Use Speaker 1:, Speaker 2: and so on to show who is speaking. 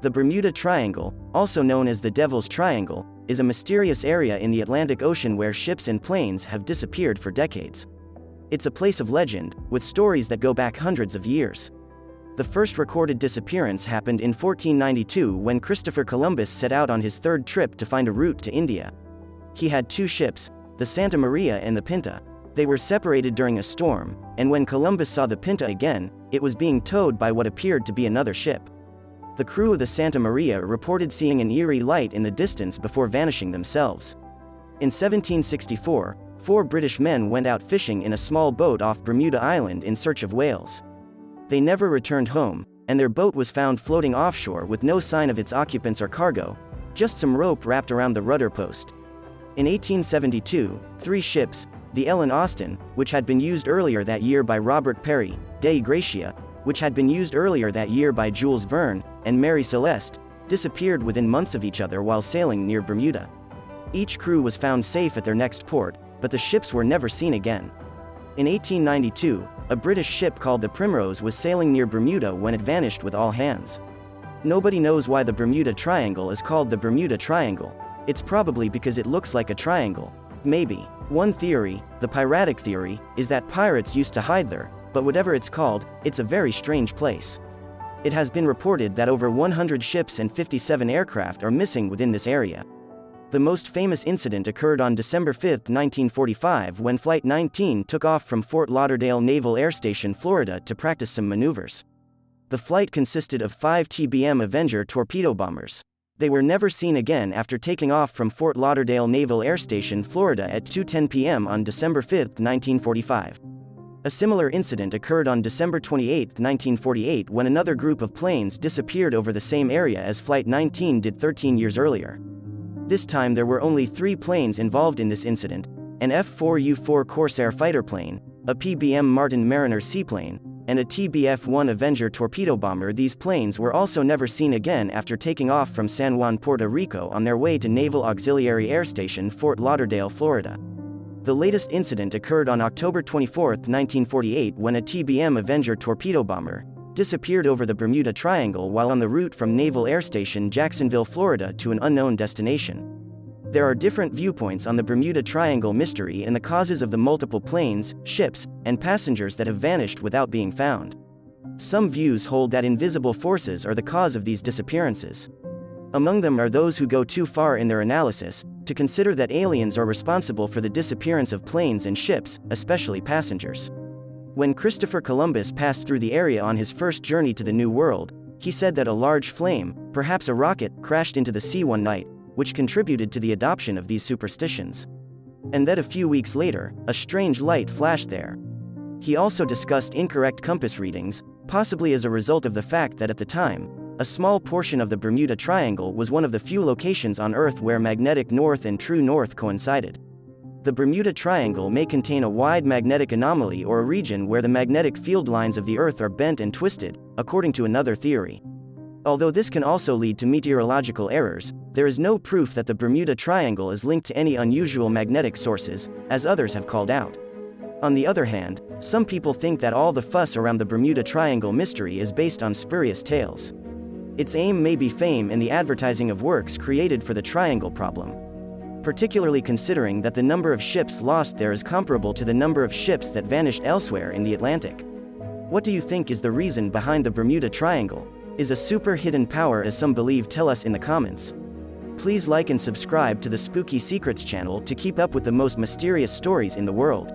Speaker 1: The Bermuda Triangle, also known as the Devil's Triangle, is a mysterious area in the Atlantic Ocean where ships and planes have disappeared for decades. It's a place of legend, with stories that go back hundreds of years. The first recorded disappearance happened in 1492 when Christopher Columbus set out on his third trip to find a route to India. He had two ships, the Santa Maria and the Pinta. They were separated during a storm, and when Columbus saw the Pinta again, it was being towed by what appeared to be another ship. The crew of the Santa Maria reported seeing an eerie light in the distance before vanishing themselves. In 1764, 4 British men went out fishing in a small boat off Bermuda Island in search of whales. They never returned home, and their boat was found floating offshore with no sign of its occupants or cargo, just some rope wrapped around the rudder post. In 1872, 3 ships, the Ellen Austin, which had been used earlier that year by Robert Perry, Dei Gracia, which had been used earlier that year by Jules Verne, and Mary Celeste, disappeared within months of each other while sailing near Bermuda. Each crew was found safe at their next port, but the ships were never seen again. In 1892, a British ship called the Primrose was sailing near Bermuda when it vanished with all hands. Nobody knows why the Bermuda Triangle is called the Bermuda Triangle. It's probably because it looks like a triangle. Maybe. One theory, the piratic theory, is that pirates used to hide there, but whatever it's called, it's a very strange place. It has been reported that over 100 ships and 57 aircraft are missing within this area. The most famous incident occurred on December 5, 1945, when Flight 19 took off from Fort Lauderdale Naval Air Station, Florida, to practice some maneuvers. The flight consisted of 5 TBM Avenger torpedo bombers. They were never seen again after taking off from Fort Lauderdale Naval Air Station, Florida at 2:10 p.m. on December 5, 1945. A similar incident occurred on December 28, 1948, when another group of planes disappeared over the same area as Flight 19 did 13 years earlier. This time there were only 3 planes involved in this incident: an F-4U-4 Corsair fighter plane, a PBM Martin Mariner seaplane, and a TBF-1 Avenger torpedo bomber. These planes were also never seen again after taking off from San Juan, Puerto Rico on their way to Naval Auxiliary Air Station, Fort Lauderdale, Florida. The latest incident occurred on October 24, 1948, when a TBM Avenger torpedo bomber disappeared over the Bermuda Triangle while on the route from Naval Air Station Jacksonville, Florida to an unknown destination. There are different viewpoints on the Bermuda Triangle mystery and the causes of the multiple planes, ships, and passengers that have vanished without being found. Some views hold that invisible forces are the cause of these disappearances. Among them are those who go too far in their analysis to consider that aliens are responsible for the disappearance of planes and ships, especially passengers. When Christopher Columbus passed through the area on his first journey to the New World, he said that a large flame, perhaps a rocket, crashed into the sea one night, which contributed to the adoption of these superstitions. And that a few weeks later, a strange light flashed there. He also discussed incorrect compass readings, possibly as a result of the fact that at the time, a small portion of the Bermuda Triangle was one of the few locations on Earth where magnetic north and true north coincided. The Bermuda Triangle may contain a wide magnetic anomaly or a region where the magnetic field lines of the Earth are bent and twisted, according to another theory. Although this can also lead to meteorological errors, there is no proof that the Bermuda Triangle is linked to any unusual magnetic sources, as others have called out. On the other hand, some people think that all the fuss around the Bermuda Triangle mystery is based on spurious tales. Its aim may be fame and the advertising of works created for the triangle problem, particularly considering that the number of ships lost there is comparable to the number of ships that vanished elsewhere in the Atlantic. What do you think is the reason behind the Bermuda Triangle? Is a super hidden power as some believe? Tell us in the comments. Please like and subscribe to the Spooky Secrets channel to keep up with the most mysterious stories in the world.